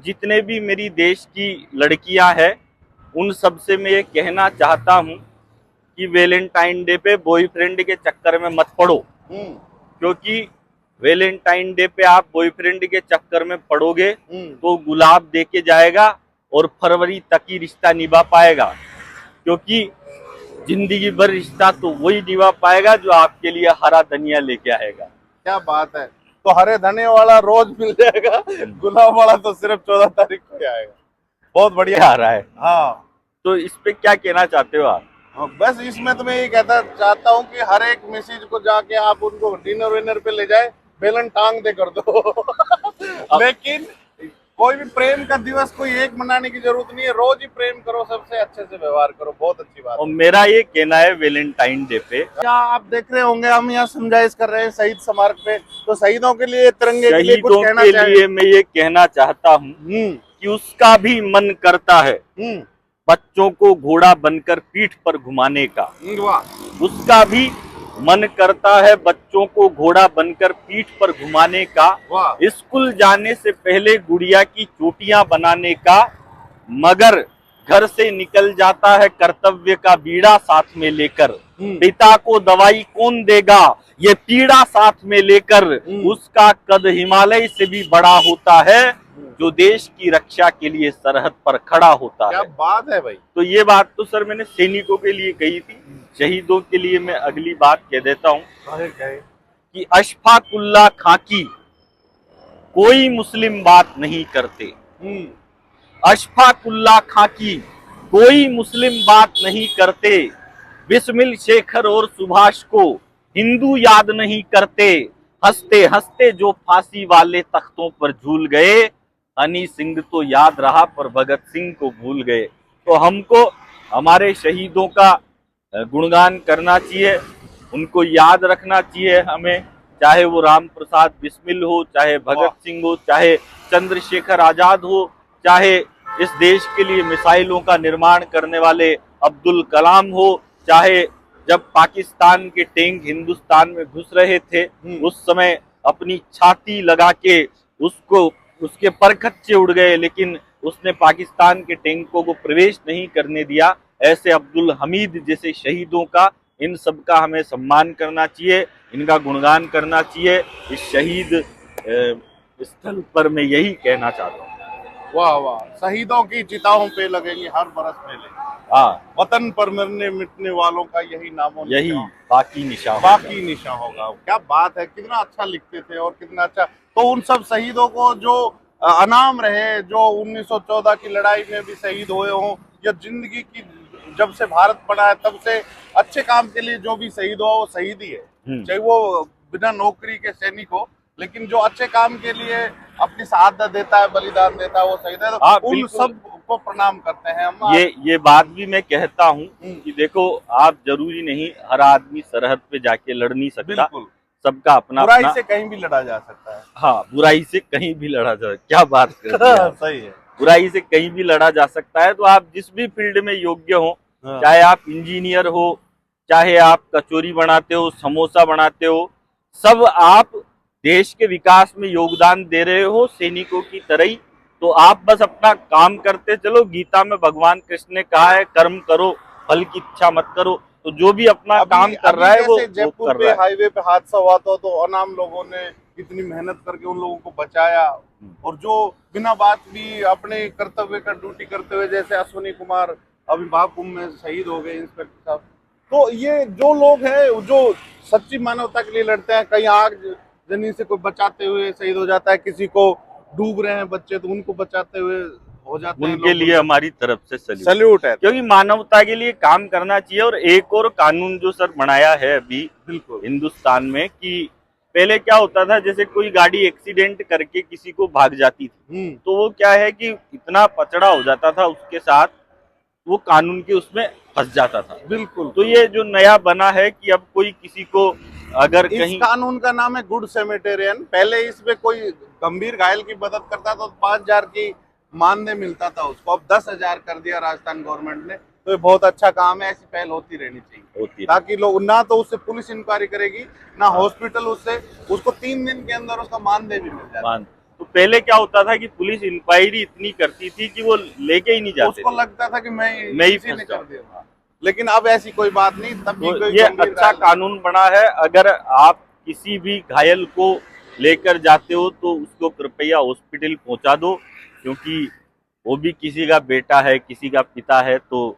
जितने भी मेरी देश की लड़कियां हैं उन सब से मैं ये कहना चाहता हूं कि वैलेंटाइन डे पे बॉयफ्रेंड के चक्कर में मत पड़ो। क्योंकि वैलेंटाइन डे पे आप बॉयफ्रेंड के चक्कर में पड़ोगे तो गुलाब दे के जाएगा और फरवरी तक ही रिश्ता निभा पाएगा। क्योंकि जिंदगी भर रिश्ता तो वही निभा पाएगा जो आपके लिए हरा धनिया लेके आएगा। क्या बात है। तो हरे धनिया वाला रोज मिल जाएगा, गुलाब वाला तो सिर्फ 14 तारीख को ही आएगा। बहुत बढ़िया आ रहा है। हाँ, तो इस पे क्या कहना चाहते हो आप? बस इसमें तो मैं ये कहता चाहता हूँ कि हर एक मैसेज को जाके आप उनको डिनर विनर पे ले जाए, बेलन टांग दे कर दो। लेकिन कोई भी प्रेम का दिवस कोई एक मनाने की जरूरत नहीं है, रोज ही प्रेम करो, सबसे अच्छे से व्यवहार करो, बहुत अच्छी बात और मेरा ये कहना है वैलेंटाइन डे पे, क्या आप देख रहे होंगे हम यहाँ समझाइश कर रहे हैं शहीद स्मारक पे, तो शहीदों के लिए, तिरंगे के लिए कुछ कहना के चाहिए? लिए मैं ये कहना चाहता हूँ कि उसका भी मन करता है बच्चों को घोड़ा बनकर पीठ पर घुमाने का। उसका भी मन करता है बच्चों को घोड़ा बनकर पीठ पर घुमाने का, स्कूल जाने से पहले गुड़िया की चोटियां बनाने का, मगर घर से निकल जाता है कर्तव्य का बीड़ा साथ में लेकर। पिता को दवाई कौन देगा ये पीड़ा साथ में लेकर, उसका कद हिमालय से भी बड़ा होता है जो देश की रक्षा के लिए सरहद पर खड़ा होता क्या है। बात है भाई। तो ये बात तो सर मैंने सैनिकों के लिए कही थी, शहीदों के लिए मैं अगली बात कह देता हूँ कि अशफाकुल्ला खाकी कोई मुस्लिम बात नहीं करते। अशफाकुल्ला खाकी कोई मुस्लिम बात नहीं करते। बिस्मिल शेखर और सुभाष को हिंदू याद नहीं करते। हंसते हंसते जो फांसी वाले तख्तों पर झूल गए, हनी सिंह तो याद रहा पर भगत सिंह को भूल गए। तो हमको हमारे शहीदों का गुणगान करना चाहिए, उनको याद रखना चाहिए हमें, चाहे वो राम प्रसाद बिस्मिल हो, चाहे भगत सिंह हो, चाहे चंद्रशेखर आजाद हो, चाहे इस देश के लिए मिसाइलों का निर्माण करने वाले अब्दुल कलाम हो, चाहे जब पाकिस्तान के टैंक हिंदुस्तान में घुस रहे थे उस समय अपनी छाती लगा के उसके परखच्चे उड़ गए लेकिन उसने पाकिस्तान के टैंकों को प्रवेश नहीं करने दिया। ऐसे अब्दुल हमीद जैसे शहीदों का, इन सब का हमें सम्मान करना चाहिए, इनका गुणगान करना चाहिए। इस शहीद स्थल पर मैं यही कहना चाहता हूँ। वाह वाह, शहीदों की चिताओं पे लगेंगे हर बरस मेले। हाँ, वतन पर मरने मिटने वालों का यही नामो यही बाकी निशान होगा। क्या बात है, कितना अच्छा लिखते थे और कितना अच्छा। तो उन सब शहीदों को जो अनाम रहे, जो 1914 की लड़ाई में भी शहीद हुए हों, या जिंदगी की जब से भारत बना है तब से अच्छे काम के लिए जो भी शहीद हो वो शहीद ही है, चाहे वो बिना नौकरी के सैनिक हो, लेकिन जो अच्छे काम के लिए अपनी शहादत देता है, बलिदान देता है, वो शहीद है। तो उन सब को प्रणाम करते हैं हम। ये बात भी मैं कहता हूँ कि देखो, आप जरूरी नहीं हर आदमी सरहद पे जाके लड़ नहीं सकता, सबका अपना बुराई से कहीं भी लड़ा जा सकता है। हाँ, बुराई से कहीं भी लड़ा जा, क्या बात कर रहे हैं। सही है, बुराई से कहीं भी लड़ा जा सकता है। तो आप जिस भी फील्ड में योग्य हो, चाहे आप इंजीनियर हो, चाहे आप कचौरी बनाते हो, समोसा बनाते हो, सब आप देश के विकास में योगदान दे रहे हो सैनिकों की तरह ही। तो आप बस अपना काम करते चलो। गीता में भगवान कृष्ण ने कहा है कर्म करो फल की इच्छा मत करो। तो जो भी अपना काम कर रहा है वो जयपुर पे हाईवे पे हादसा हुआ था तो अनाम लोगों ने इतनी मेहनत करके उन लोगों को बचाया, और जो बिना बात भी अपने कर्तव्य का ड्यूटी करते हुए, जैसे अश्विनी कुमार अभी भाकुम में शहीद हो गए, इंस्पेक्टर साहब। तो ये जो लोग हैं जो सच्ची मानवता के लिए लड़ते हैं, कहीं आग जनी से कोई बचाते हुए शहीद हो जाता है, किसी को डूब रहे हैं बच्चे तो उनको बचाते हुए हो जाते हैं, उनके लिए हमारी तरफ से सैल्यूट है। क्योंकि मानवता के लिए काम करना चाहिए। और एक और कानून जो सर बनाया है अभी हिंदुस्तान में, कि पहले क्या होता था, जैसे कोई गाड़ी एक्सीडेंट करके किसी को भाग जाती थी तो वो क्या है कि इतना पचड़ा हो जाता था उसके साथ, वो कानून के उसमें फंस जाता था। बिल्कुल। तो ये जो नया बना है कि अब कोई किसी को अगर इस कहीं, कानून का नाम है गुड सेमेटेरियन। पहले इसमें कोई गंभीर घायल की मदद करता था तो 5,000 की मानदेय मिलता था उसको, अब 10,000 कर दिया राजस्थान गवर्नमेंट ने। तो ये बहुत अच्छा काम है, ऐसी पहल होती रहनी चाहिए ताकि लोग, ना तो उससे पुलिस इंक्वायरी करेगी ना हॉस्पिटल, उसको 3 दिन के अंदर उसका मानदेय भी मिल जाए। तो पहले क्या होता था कि पुलिस इंक्वायरी इतनी करती थी कि वो लेके ही नहीं जाते उसको थे। लगता था कि मैं ही किसी ने फंस कर जाऊं। दिया, लेकिन अब ऐसी कोई बात नहीं, तब भी तो कोई ये गंभीर अच्छा कानून बना है, अगर आप किसी भी घायल को लेकर जाते हो तो उसको कृपया हॉस्पिटल पहुंचा दो, क्योंकि वो भी किसी का बेटा है, किसी का पिता है। तो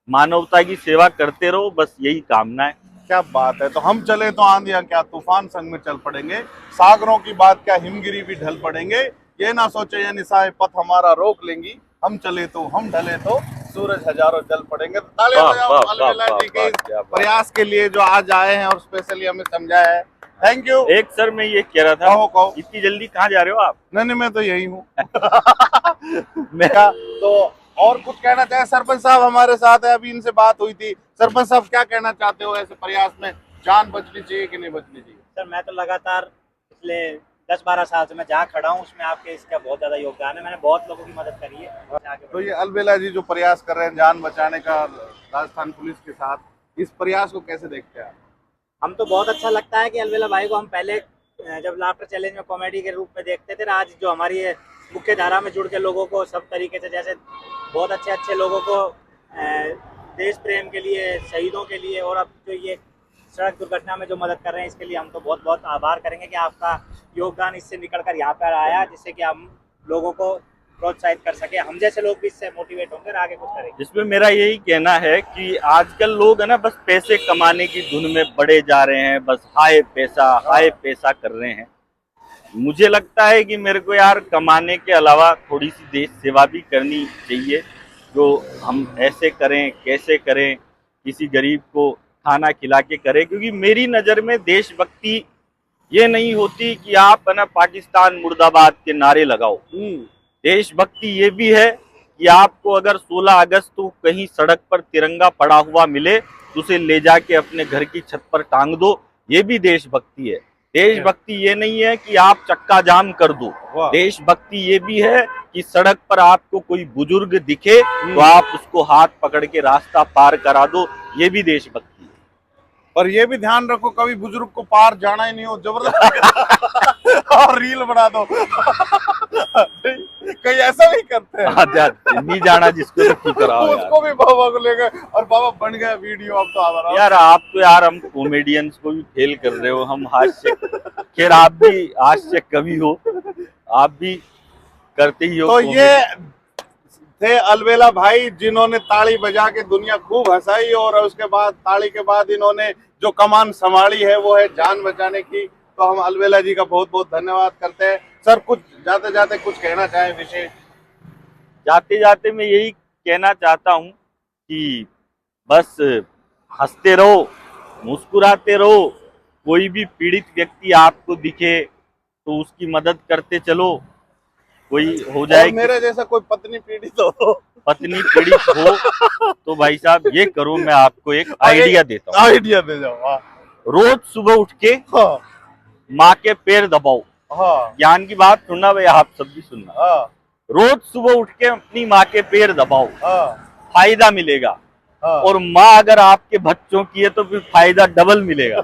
मानवता की सेवा करते रहो, बस यही कामना है। क्या बात है। तो हम चले तो आंधियां क्या तूफान संग में चल पड़ेंगे, सागरों की बात क्या हिमगिरी भी ढल पड़ेंगे। ये ना सोचे ये निशाए पथ हमारा रोक लेंगी, हम चले तो हम ढले तो सूरज हजारों जल पड़ेंगे। तो तालियां वाह बजाओ वाह वाह अलबेला वाह जी के वाह, इस क्या बात। प्रयास के लिए जो आज आए हैं और स्पेशली हमें समझाया है। Thank you. एक सर मैं ये कह रहा था, कहो कहो। इतनी जल्दी कहाँ जा रहे हो आप? नहीं नहीं, मैं तो यही हूँ। मैं तो और कुछ कहना चाहे सरपंच साहब हमारे साथ है, अभी इनसे बात हुई थी। सरपंच साहब क्या कहना चाहते हो, ऐसे प्रयास में जान बचनी चाहिए कि नहीं बचनी चाहिए? सर मैं तो लगातार पिछले 10-12 साल से मैं जहाँ खड़ा हूँ उसमें आपके इसका बहुत ज़्यादा योगदान है। मैंने बहुत लोगों की मदद करी है। आगे तो ये अलबेला जी जो प्रयास कर रहे हैं जान बचाने का राजस्थान पुलिस के साथ, इस प्रयास को कैसे देखते हैं आप? हम तो बहुत अच्छा लगता है कि अलवेला भाई को हम पहले जब लाफ्टर चैलेंज में कॉमेडी के रूप में देखते थे, आज जो हमारी ये मुख्य धारा में जुड़ के लोगों को सब तरीके से, जैसे बहुत अच्छे अच्छे लोगों को देश प्रेम के लिए, शहीदों के लिए, और अब जो ये सड़क दुर्घटना में जो मदद कर रहे हैं, इसके लिए हम तो बहुत बहुत आभार करेंगे कि आपका योगदान इससे निकल कर यहाँ पर आया, जिससे कि हम लोगों को प्रोत्साहित कर सके। हम जैसे लोग भी इससे मोटिवेट होंगे और आगे कुछ करेंगे। इसमें मेरा यही कहना है कि आजकल लोग है ना बस पैसे कमाने की धुन में बढ़े जा रहे हैं, बस हाय पैसा कर रहे हैं। मुझे लगता है कि मेरे को यार कमाने के अलावा थोड़ी सी देश सेवा भी करनी चाहिए, जो हम ऐसे करें कैसे करें, किसी गरीब को खाना खिला के करें। क्योंकि मेरी नज़र में देशभक्ति ये नहीं होती कि आप है ना पाकिस्तान मुर्दाबाद के नारे लगाओ। देशभक्ति ये भी है कि आपको अगर 16 अगस्त को कहीं सड़क पर तिरंगा पड़ा हुआ मिले तो उसे ले जाके अपने घर की छत पर टांग दो, ये भी देशभक्ति है। देशभक्ति ये नहीं है कि आप चक्का जाम कर दो। देशभक्ति ये भी है कि सड़क पर आपको कोई बुजुर्ग दिखे तो आप उसको हाथ पकड़ के रास्ता पार करा दो, ये भी देशभक्ति है। और ये भी ध्यान रखो कभी बुजुर्ग को पार जाना ही नहीं हो, जबरदस्ती और रील बना दो। कहीं ऐसा नहीं करते हैं। नहीं जाना जिसको तो क्यों कराओ यार। उसको भी बाबा को ले गए और बाबा बन गया वीडियो। अब तो हमारा यार आप तो यार हम कॉमेडियंस को भी फेल कर रहे हो, हम हास्य, खैर आप भी हास्य कवि हो, आप भी करते ही हो। तो ये थे अलबेला भाई, जिन्होंने ताली बजा के दुनिया खूब हंसाई, और उसके बाद ताली के बाद इन्होंने जो कमान संभाली है वो है जान बचाने की। तो हम अलबेला जी का बहुत बहुत धन्यवाद करते हैं। सर कुछ जाते जाते कुछ कहना चाहें विशेष? जाते जाते मैं यही कहना चाहता हूँ कि बस हंसते रहो, मुस्कुराते रहो। कोई भी पीड़ित व्यक्ति आपको दिखे तो उसकी मदद करते चलो। कोई हो जाए और मेरे जैसा कोई पत्नी पीड़ित हो, पत्नी पीड़ित हो तो भाई साहब ये करो, मैं आपको एक आइडिया देता हूँ। आइडिया दे जाओ। हाँ रोज सुबह उठ के हाँ माँ के पैर दबाओ। हाँ ज्ञान की बात सुनना भाई, आप सब भी सुनना। हाँ रोज सुबह उठ के अपनी माँ के पैर दबाओ, हाँ फायदा मिलेगा। हाँ। और माँ अगर आपके बच्चों की है तो फिर फायदा डबल मिलेगा।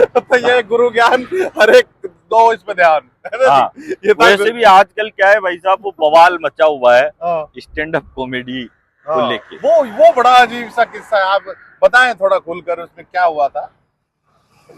तो ये गुरु ज्ञान हर एक दो इस पे ध्यान है ना हाँ, जी? ये था वैसे भी आजकल क्या है भाई साहब, वो बवाल मचा हुआ है हाँ, स्टैंड अप कॉमेडी को हाँ। लेके। वो बड़ा अजीब सा किस्सा है, आप बताएं थोड़ा खुलकर उसमें क्या हुआ था?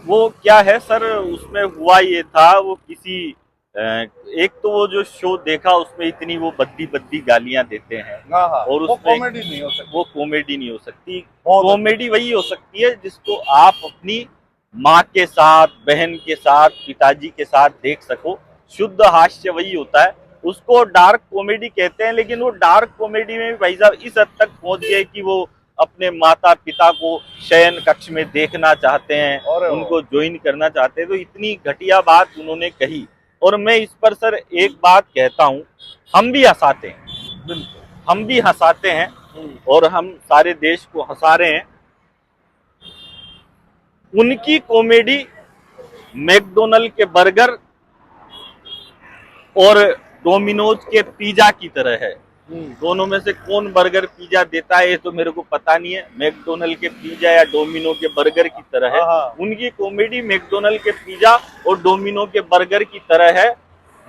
वो क्या है सर, उसमें हुआ ये था, वो किसी एक तो वो जो शो देखा उसमें इतनी वो बद्दी बद्दी गालियां देते हैं। हाँ हाँ, और वो उसमें कॉमेडी नहीं हो सकती। वो कॉमेडी नहीं हो सकती। बहुत कॉमेडी वही हो सकती है जिसको आप अपनी माँ के साथ, बहन के साथ, पिताजी के साथ देख सको। शुद्ध हास्य वही होता है, उसको डार्क कॉमेडी कहते हैं। लेकिन वो डार्क कॉमेडी में भी भाई साहब इस हद तक पहुंच गए कि वो अपने माता पिता को शयन कक्ष में देखना चाहते हैं, उनको ज्वाइन करना चाहते हैं। तो इतनी घटिया बात उन्होंने कही। और मैं इस पर सर एक बात कहता हूँ, हम भी हंसाते हैं, हम भी हंसाते हैं और हम सारे देश को हंसा रहे हैं। उनकी कॉमेडी मैकडोनल्ड के बर्गर और डोमिनोज के पिज्जा की तरह है। दोनों में से कौन बर्गर पिज्जा देता है ये तो मेरे को पता नहीं है। मैकडोनल्ड के पिज्जा या डोमिनो के बर्गर की तरह है। उनकी कॉमेडी मैकडोनल्ड के पिज्जा और डोमिनो के बर्गर की तरह है।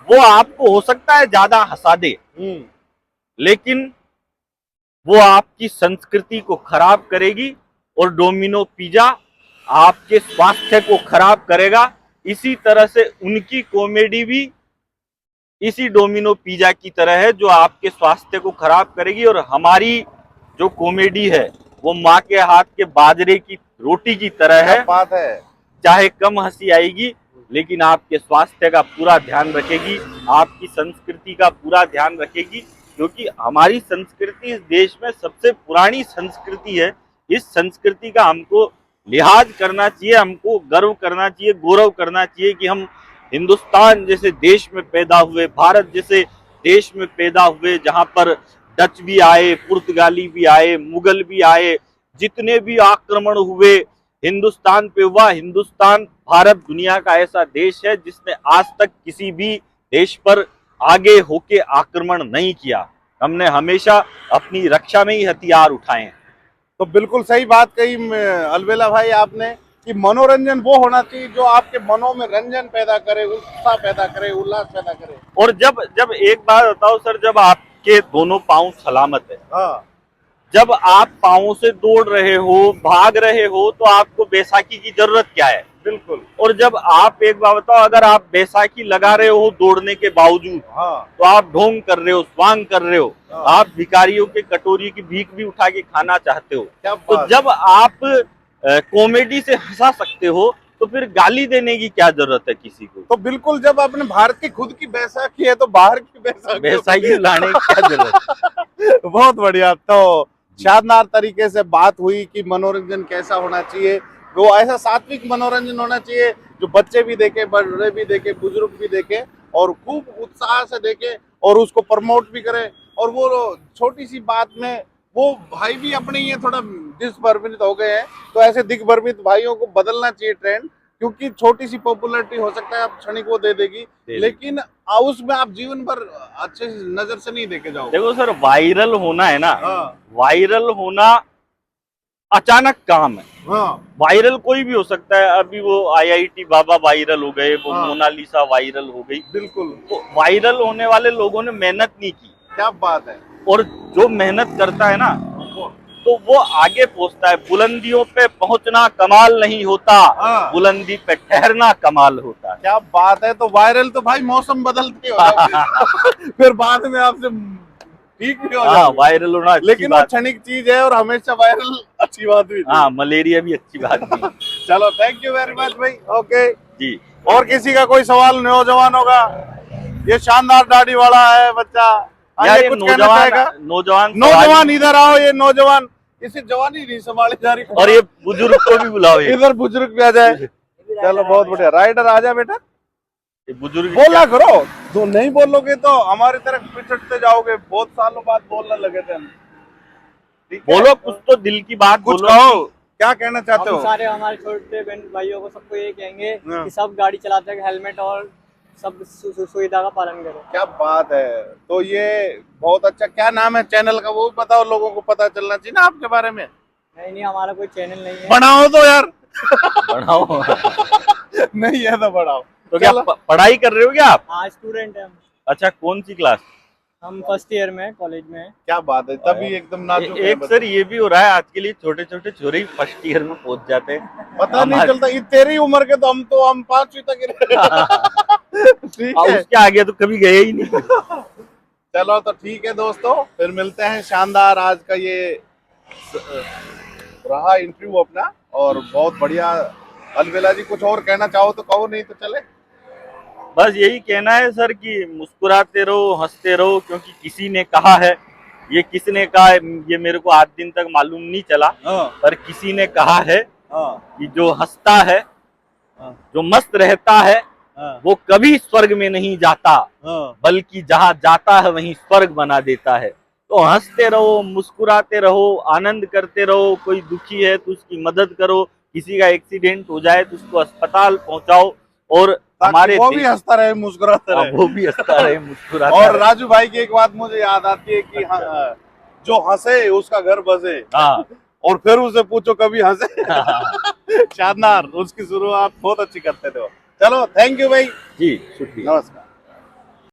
वो आपको हो सकता है ज्यादा हंसा दे, लेकिन वो आपकी संस्कृति को खराब करेगी और डोमिनो पिज्जा आपके स्वास्थ्य को खराब करेगा। इसी तरह से उनकी कॉमेडी भी इसी डोमिनो पिज्जा की तरह है जो आपके स्वास्थ्य को खराब करेगी। और हमारी जो कॉमेडी है वो माँ के हाथ के बाजरे की रोटी की तरह है, बात है। चाहे कम हंसी आएगी लेकिन आपके स्वास्थ्य का पूरा ध्यान रखेगी, आपकी संस्कृति का पूरा ध्यान रखेगी, क्योंकि हमारी संस्कृति इस देश में सबसे पुरानी संस्कृति है। इस संस्कृति का हमको लिहाज करना चाहिए, हमको गर्व करना चाहिए, गौरव करना चाहिए कि हम हिंदुस्तान जैसे देश में पैदा हुए, भारत जैसे देश में पैदा हुए, जहां पर डच भी आए, पुर्तगाली भी आए, मुगल भी आए, जितने भी आक्रमण हुए हिंदुस्तान पे हुआ। हिंदुस्तान भारत दुनिया का ऐसा देश है जिसने आज तक किसी भी देश पर आगे होके आक्रमण नहीं किया। हमने हमेशा अपनी रक्षा में ही हथियार उठाए हैं। तो बिल्कुल सही बात कही अलबेला भाई आपने कि मनोरंजन वो होना चाहिए जो आपके मनों में रंजन पैदा करे, उत्साह पैदा करे, उल्लास पैदा करे। और जब एक बात बताओ सर, जब आपके दोनों पांव सलामत है, हाँ, जब आप पांवों से दौड़ रहे हो, भाग रहे हो, तो आपको बैसाखी की जरूरत क्या है? बिल्कुल। और जब आप एक बात बताओ, अगर आप बैसाखी लगा रहे हो दौड़ने के बावजूद, हाँ, तो आप ढोंग कर रहे हो, स्वांग कर रहे हो, हाँ, आप भिखारियों के कटोरी की भीख भी उठा के खाना चाहते हो। क्या तो बात जब आप कॉमेडी से हंसा सकते हो तो फिर गाली देने की क्या जरूरत है किसी को? तो बिल्कुल, जब अपने भारत की खुद की बैसाखी है तो बाहर की बैसाखी लाने की क्या जरूरत? बहुत बढ़िया। तो शानदार तरीके से बात हुई कि मनोरंजन कैसा होना चाहिए, वो ऐसा सात्विक मनोरंजन होना चाहिए जो बच्चे भी देखे, बड़े भी देखे, बुजुर्ग भी देखे और खूब उत्साह से देखे और उसको प्रमोट भी करे। और वो छोटी सी बात में वो भाई भी अपने ये थोड़ा दिग्भ्रमित हो गए हैं, तो ऐसे दिग्भ्रमित भाइयों को बदलना चाहिए ट्रेंड, क्योंकि छोटी सी पॉपुलैरिटी हो सकता है आप क्षणिक वो दे देगी, लेकिन उसमें आप जीवन भर अच्छे नजर से नहीं देखे जाओ। देखो सर, वायरल होना है ना, हाँ, वायरल होना अचानक काम है। हाँ, वायरल कोई भी हो सकता है। अभी वो IIT बाबा वायरल हो गए, वो हाँ, मोनालिसा वायरल हो गई। बिल्कुल। तो वायरल होने वाले लोगों ने मेहनत नहीं की, क्या बात है। और जो मेहनत करता है ना तो वो आगे पहुंचता है। बुलंदियों पे पहुंचना कमाल नहीं होता, हाँ, बुलंदी पे ठहरना कमाल होता है। क्या बात है। तो वायरल तो भाई मौसम बदलते हो फिर बाद में आपसे ठीक भी हो हाँ, जाओगे। वायरल होना अच्छी लेकिन वो बात। क्षणिक चीज है और हमेशा वायरल अच्छी बात भी थी। हाँ, मलेरिया भी अच्छी बात नहीं। चलो, थैंक यू वेरी मच भाई। ओके जी, और किसी का कोई सवाल नौजवानों का? ये शानदार दाढ़ी वाला है बच्चा, यार ये कुछ कहना चाहेगा? नौजवान इधर आओ, ये नौजवान, इसे जवानी नहीं संभाली जा रही। और ये बुजुर्ग को भी बुलाओ, इधर बुजुर्ग भी आ जाए। चलो, बहुत बढ़िया। राइडर आजा बेटा, ये बुजुर्ग बोला करो। तो नहीं बोलोगे तो हमारी तरफ पिछड़ते जाओगे। बहुत सालों बाद बोलने लगे थे हम। ठीक है? बोलो कुछ तो, दिल की बात कुछ बोलो। कहो, क्या कहना चाहते हम हो? सारे हमारे छोटे बहन भाइयों को सबको ये कहेंगे हाँ। कि सब गाड़ी चलाते हैं हेलमेट और सब सुविधा का पालन करें। क्या बात है। तो ये बहुत अच्छा। क्या नाम है चैनल का, वो भी बताओ, लोगों को पता चलना चाहिए ना आपके बारे में। नहीं, हमारा कोई चैनल नहीं है। बनाओ तो यार। बढ़ाओ। नहीं है तो बढ़ाओ। तो क्या पढ़ाई कर रहे हो क्या आप? हाँ, स्टूडेंट है हम। अच्छा, कौन सी क्लास? हम फर्स्ट ईयर में कॉलेज में हैं। क्या बात है, तभी एकदम नाजुक है एक बच्चे। सर ये भी हो रहा है, आज के लिए छोटे छोटे छोरे फर्स्ट ईयर में पहुंच जाते हैं। पता नहीं चलता। ये तेरी उम्र के तो हम 5वीं तक ही रहे। ठीक है, उसके आगे तो कभी गए ही नहीं। चलो तो ठीक है दोस्तों, फिर मिलते हैं। शानदार आज का ये रहा इंटरव्यू अपना, और बहुत बढ़िया। अलबेला जी, कुछ और कहना चाहो तो कहो, नहीं तो चले। बस यही कहना है सर कि मुस्कुराते रहो, हंसते रहो, क्योंकि किसी ने कहा है, ये किसने कहा है ये मेरे को आज दिन तक मालूम नहीं चला, पर किसी ने कहा है कि जो हंसता है, जो मस्त रहता है, वो कभी स्वर्ग में नहीं जाता, बल्कि जहाँ जाता है वहीं स्वर्ग बना देता है। तो हंसते रहो, मुस्कुराते रहो, आनंद करते रहो। कोई दुखी है तो उसकी मदद करो, किसी का एक्सीडेंट हो जाए तो उसको अस्पताल पहुंचाओ, और हमारे वो भी हंसता रहे, मुस्कुराता रहे। वो भी हंसता रहे, मुस्कुराता और रहे। राजू भाई की एक बात मुझे याद आती है कि जो हंसे उसका घर बसे। हाँ, और फिर उसे पूछो कभी हंसे। शानदार, उसकी शुरुआत बहुत अच्छी करते थे। चलो, थैंक यू भाई, जी शुक्रिया। नमस्कार।